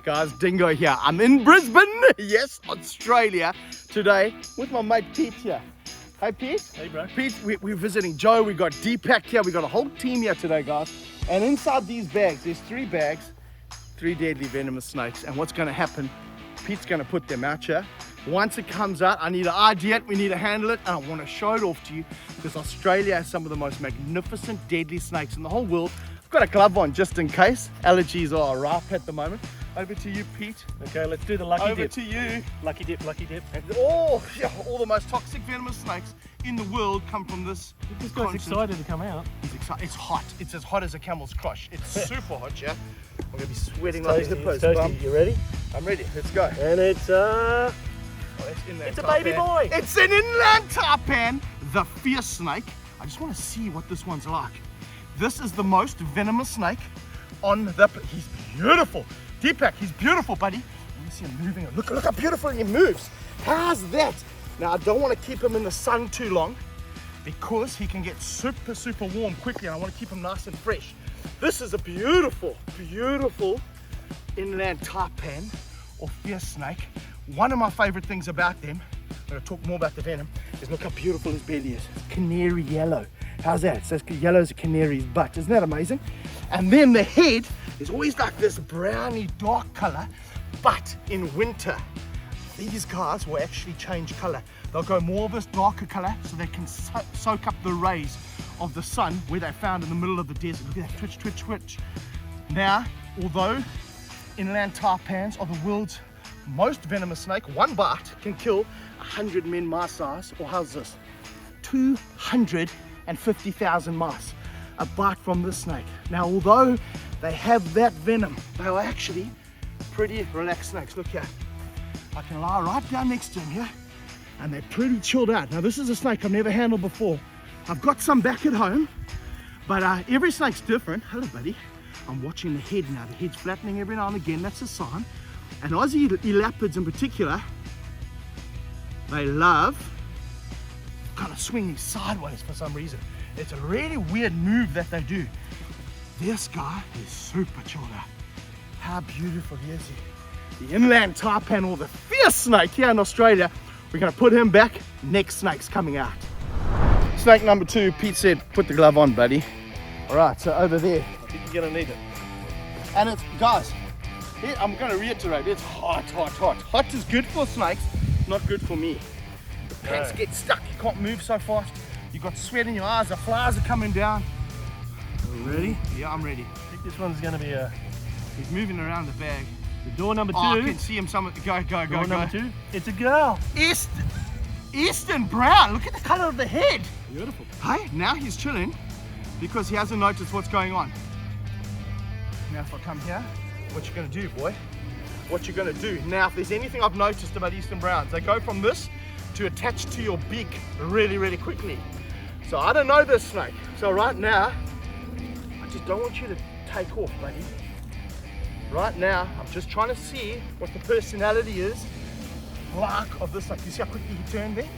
guys, Dingo here. I'm in Brisbane, yes, Australia, today with my mate Pete here. Hey Pete. Hey bro. Pete, we're visiting Joe, we got Deepak here, we got a whole team here today guys. And inside these bags, there's 3 bags, 3 deadly venomous snakes. And what's gonna happen, Pete's gonna put them out here. Once it comes out, I need to ID it, we need to handle it, and I want to show it off to you because Australia has some of the most magnificent deadly snakes in the whole world. I've got a glove on just in case. Allergies are ripe at the moment. Over to you, Pete. Okay, let's do the lucky dip. Over to you. Lucky dip, lucky dip. And all the most toxic venomous snakes in the world come from this. This guy's excited to come out. He's excited. It's hot. It's as hot as a camel's crush. It's super hot, yeah? I'm going to be sweating It's like toasty, a hippos. it's toasty. You ready? I'm ready. Let's go. And it's It's a baby boy. It's an inland taipan, the fierce snake. I just want to see what this one's like. This is the most venomous snake on the. He's beautiful. Deepak, he's beautiful, buddy. Let me see him moving. Look how beautiful he moves. How's that? Now I don't want to keep him in the sun too long because he can get super warm quickly, and I want to keep him nice and fresh. This is a beautiful inland taipan or fierce snake. One of my favorite things about them, I'm going to talk more about the venom, is look how beautiful his belly is. It's canary yellow. How's that? It's as yellow as a canary's butt. Isn't that amazing? And then the head is always like this browny dark color, but in winter, these guys will actually change color. They'll go more of this darker color so they can soak up the rays of the sun where they're found in the middle of the desert. Look at that twitch. Now, although inland taipans are the world's most venomous snake, one bite can kill 100 men my size, or how's this? 250,000 mice. A bite from this snake. Now, although they have that venom, they are actually pretty relaxed snakes. Look here. I can lie right down next to him here, and they're pretty chilled out. Now, this is a snake I've never handled before. I've got some back at home, but every snake's different. Hello, buddy. I'm watching the head now. The head's flattening every now and again. That's a sign. And Aussie elapids in particular, they love kind of swinging sideways for some reason. It's a really weird move that they do. This guy is super chilled out. How beautiful is he? The inland taipan, or the fierce snake here in Australia. We're going to put him back. Next snake's coming out. Snake number 2, Pete said, put the glove on, buddy. All right, so over there. I think you're gonna need it. And it's, guys, I'm going to reiterate, it's hot. Hot is good for snakes, not good for me. The pants get stuck, you can't move so fast. You got sweat in your eyes, the flies are coming down. Are you ready? Yeah, I'm ready. I think this one's gonna be a... He's moving around the bag. The door number 2. Oh, I can see him go. Door number 2. It's a girl. Eastern brown, look at the color of the head. Beautiful. Hey, now he's chilling because he hasn't noticed what's going on. Now if I come here, what you gonna do, boy? What you gonna do? Now, if there's anything I've noticed about Eastern browns, they go from this to attach to your beak really quickly. So I don't know this snake. So right now, I just don't want you to take off, buddy. Right now, I'm just trying to see what the personality is like of this snake. You see how quickly he turned there?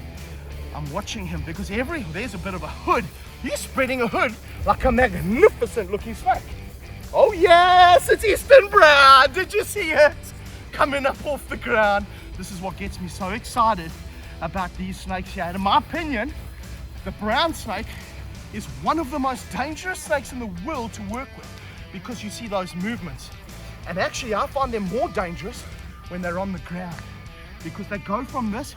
I'm watching him because there's a bit of a hood. He's spreading a hood like a magnificent looking snake. Oh yes, it's Eastern brown. Did you see it? Coming up off the ground. This is what gets me so excited about these snakes here. And in my opinion, the brown snake is one of the most dangerous snakes in the world to work with because you see those movements. And actually, I find them more dangerous when they're on the ground because they go from this,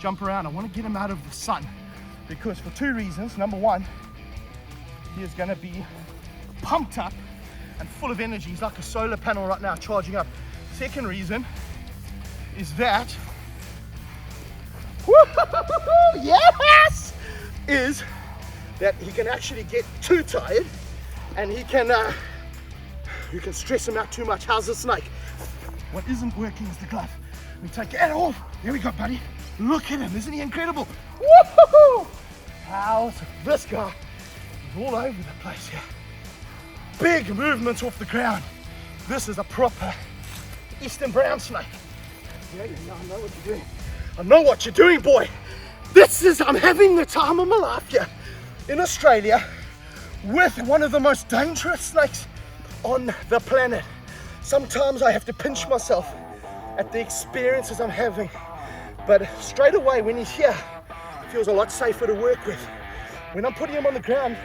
jump around. I want to get him out of the sun because for 2 reasons. Number 1, he is going to be pumped up and full of energy. He's like a solar panel right now, charging up. Second reason is that, yes, is that he can actually get too tired and you can stress him out too much. How's the snake? What isn't working is the glove. Let me take it off. There we go, buddy. Look at him. Isn't he incredible? Woohoo! How's this guy? He's all over the place here. Big movements off the ground. This is a proper Eastern brown snake. Yeah, I know what you're doing. I know what you're doing, boy. I'm having the time of my life here in Australia with one of the most dangerous snakes on the planet. Sometimes I have to pinch myself at the experiences I'm having. But straight away when he's here, it feels a lot safer to work with. When I'm putting him on the ground,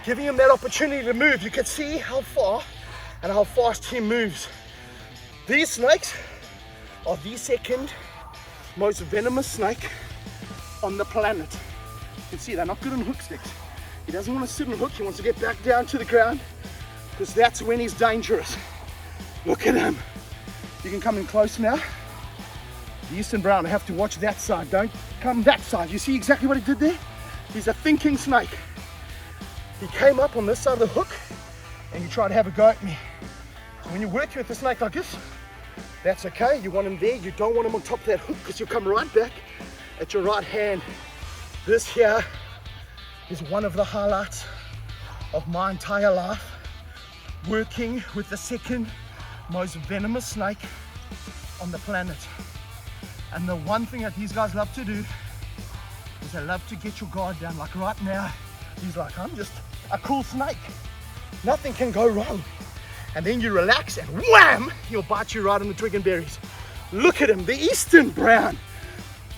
giving him that opportunity to move, you can see how far and how fast he moves. These snakes are the second most venomous snake on the planet. You can see they're not good on hook sticks. He doesn't want to sit and hook, he wants to get back down to the ground because that's when he's dangerous. Look at him. You can come in close now. The Eastern Brown, I have to watch that side, don't come that side. You see exactly what he did there? He's a thinking snake. He came up on this side of the hook and he tried to have a go at me. So when you're working with a snake like this, that's okay. You want him there, you don't want him on top of that hook because you'll come right back at your right hand. This here is one of the highlights of my entire life, working with the second most venomous snake on the planet. And the one thing that these guys love to do is they love to get your guard down. Like right now, he's like, I'm just a cool snake. Nothing can go wrong. And then you relax and wham, he'll bite you right on the twig and berries. Look at him, the Eastern Brown.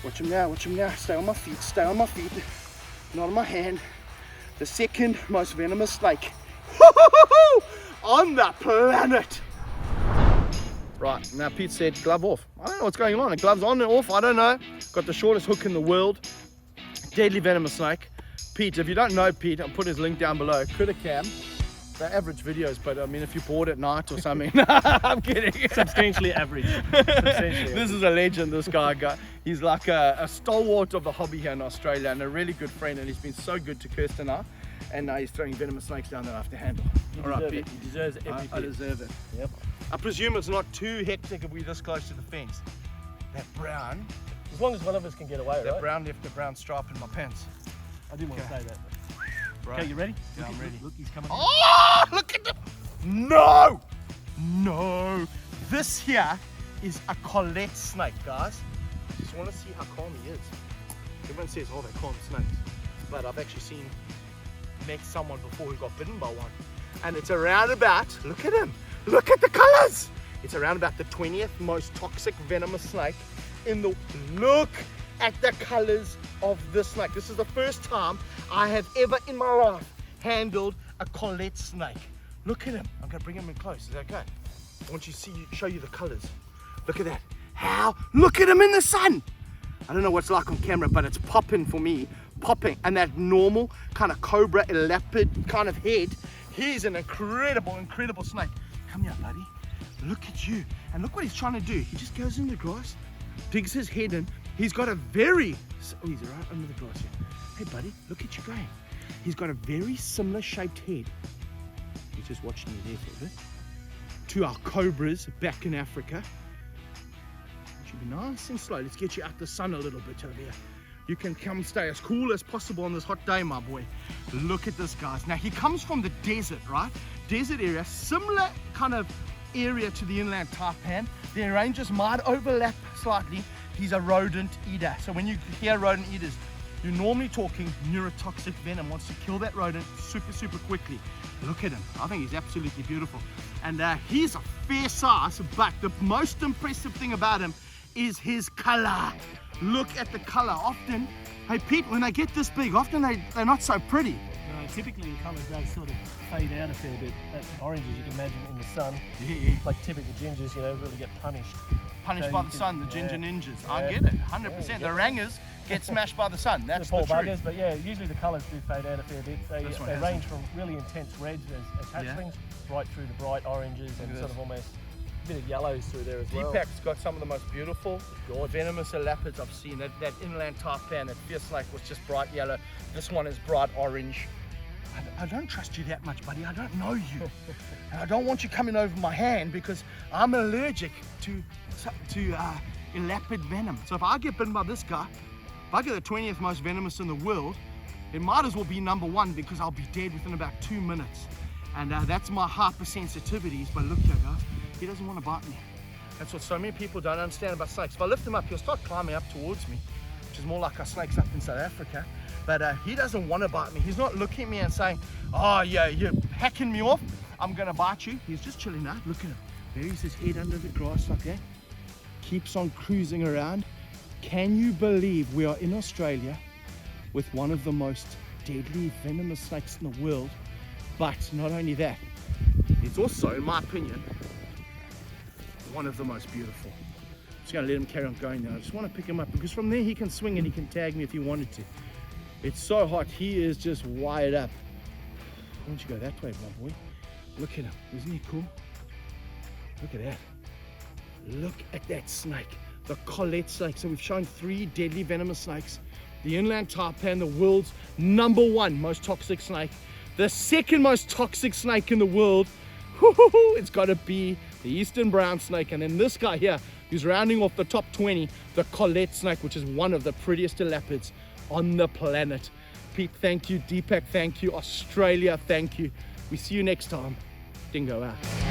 Watch him now, watch him now. Stay on my feet, stay on my feet. Not on my hand. The second most venomous snake on the planet. Right, now Pete said glove off. I don't know what's going on. The glove's on and off, I don't know. Got the shortest hook in the world. Deadly venomous snake. Pete, if you don't know Pete, I'll put his link down below. Critter Cam. They're average videos, but I mean, if you're bored at night or something. I'm kidding. Substantially average. Substantially This is a legend, this guy. He's like a stalwart of the hobby here in Australia and a really good friend, and he's been so good to Kirsten and I. And now he's throwing venomous snakes down there I have to handle. All right, Pete. He deserves every I deserve it. Yep. I presume it's not too hectic if we're this close to the fence. That brown, As long as one of us can get away, that right? brown left the brown stripe in my pants. I didn't want to say that. Right. Okay, you ready? Yeah, I'm ready. Look, he's coming. Oh, look at them! No! No! This here is a Collett snake, guys. I just want to see how calm he is. Everyone says, oh, they're calm snakes. But I've actually met someone before who got bitten by one. And it's around about, look at him. Look at the colors. It's around about the 20th most toxic venomous snake in the, look at the colors of this snake. This is the first time I have ever in my life handled a Collett snake. Look at him. I'm gonna bring him in close. Is that okay? I want you to show you the colors. Look at that. How? Look at him in the sun. I don't know what it's like on camera, but it's popping for me. Popping. And that normal kind of cobra, leopard kind of head. He's an incredible, incredible snake. Come here, buddy. Look at you. And look what he's trying to do. He just goes in the grass, digs his head in. He's got a very, oh, he's right under the grass here. Hey, buddy, look at you going. He's got a very similar shaped head. He's just watching you there for a bit. To our cobras back in Africa. Should be nice and slow. Let's get you out the sun a little bit over here. You can come stay as cool as possible on this hot day, my boy. Look at this, guys. Now, he comes from the desert, right? Desert area, similar kind of area to the inland taipan. Their ranges might overlap slightly. He's a rodent eater. So when you hear rodent eaters, you're normally talking neurotoxic venom, wants to kill that rodent super, super quickly. Look at him. I think he's absolutely beautiful. And he's a fair size, but the most impressive thing about him is his color. Look at the color. Often, hey Pete, when they get this big, often they're not so pretty. No, typically the colour does sort of fade out a fair bit. That oranges you can imagine in the sun. Yeah. Like typical gingers, you know, really get punished. Punished So by you the can- sun, the ginger yeah. ninjas. I Yeah. get it, 100%. Yeah, The rangers get smashed by the sun. That's The the poor truth. buggers, but yeah, usually the colours do fade out a fair bit. They This one range hasn't. from really intense reds as hatchlings, right through to bright oranges and at sort this. of almost a bit of yellows through there as well. Deepak's got some of the most beautiful, venomous leopards I've seen. That inland taipan, that fierce snake was just bright yellow. This one is bright orange. I don't trust you that much, buddy. I don't know you. And I don't want you coming over my hand because I'm allergic to leopard venom. So if I get bitten by this guy, if I get the 20th most venomous in the world, it might as well be #1 because I'll be dead within about 2 minutes. And that's my hypersensitivities. But look here, guys, he doesn't want to bite me. That's what so many people don't understand about snakes. If I lift him up, he'll start climbing up towards me, which is more like our snakes up in South Africa. But he doesn't want to bite me. He's not looking at me and saying, oh yeah, you're hacking me off, I'm gonna bite you. He's just chilling out. Look at him. buries his head under the grass like that, keeps on cruising around. Can you believe we are in Australia with one of the most deadly venomous snakes in the world? But not only that, it's also, in my opinion, one of the most beautiful. I'm just gonna let him carry on going now. I just want to pick him up because from there he can swing and he can tag me if he wanted to. It's so hot, he is just wired up. Why don't you go that way, my boy? Look at him, isn't he cool? Look at that. Look at that snake, the Collett snake. So we've shown 3 deadly venomous snakes. The inland taipan, the world's #1 most toxic snake. The second most toxic snake in the world, it's got to be the eastern brown snake. And then this guy here, who's rounding off the top 20, the Collett snake, which is one of the prettiest elapids on the planet. Pete, thank you. Deepak, thank you. Australia, thank you. We see you next time. Dingo out.